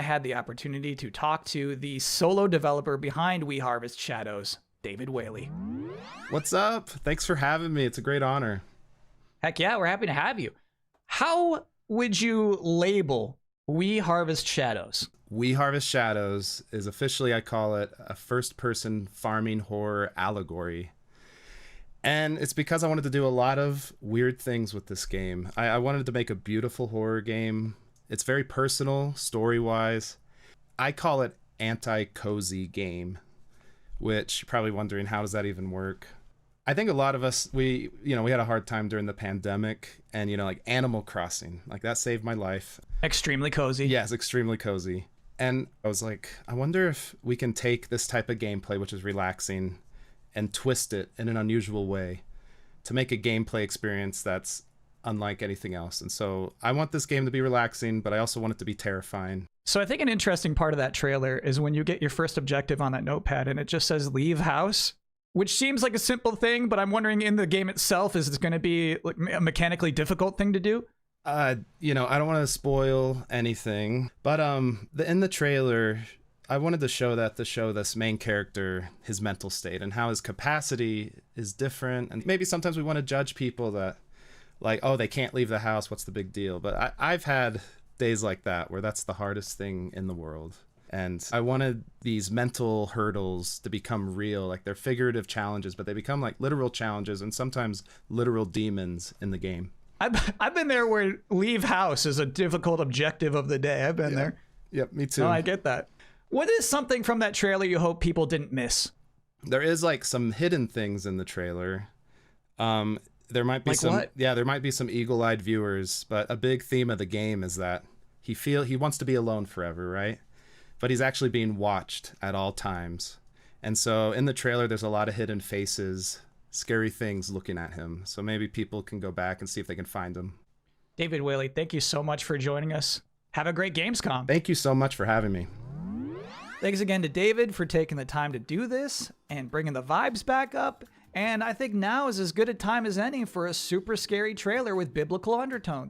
had the opportunity to talk to the solo developer behind We Harvest Shadows, David Wehle. What's up? Thanks for having me. It's a great honor. Heck yeah, we're happy to have you. How would you label We Harvest Shadows? We Harvest Shadows is officially, I call it, a first-person farming horror allegory. And it's because I wanted to do a lot of weird things with this game. I wanted to make a beautiful horror game. It's very personal, story-wise. I call it anti-cozy game, which you're probably wondering, how does that even work? I think a lot of us, we had a hard time during the pandemic, and, like Animal Crossing, like that saved my life. Extremely cozy. Yes, extremely cozy. And I was like, I wonder if we can take this type of gameplay, which is relaxing, and twist it in an unusual way to make a gameplay experience that's unlike anything else. And so I want this game to be relaxing, but I also want it to be terrifying. So I think an interesting part of that trailer is when you get your first objective on that notepad and it just says leave house, which seems like a simple thing, but I'm wondering in the game itself, is this going to be like a mechanically difficult thing to do? I don't want to spoil anything, but in the trailer, I wanted to show this main character, his mental state and how his capacity is different. And maybe sometimes we want to judge people that, like, oh, they can't leave the house, what's the big deal? But I've had days like that where that's the hardest thing in the world. And I wanted these mental hurdles to become real, like they're figurative challenges, but they become like literal challenges and sometimes literal demons in the game. I've been there where leave house is a difficult objective of the day. I've been there. Yep, me too. No, I get that. What is something from that trailer you hope people didn't miss? There is like some hidden things in the trailer. There might be there might be some eagle-eyed viewers, but a big theme of the game is that he wants to be alone forever, right? But he's actually being watched at all times. And so in the trailer, there's a lot of hidden faces, scary things looking at him. So maybe people can go back and see if they can find him. David Wehle, thank you so much for joining us. Have a great Gamescom. Thank you so much for having me. Thanks again to David for taking the time to do this and bringing the vibes back up. And I think now is as good a time as any for a super scary trailer with biblical undertones.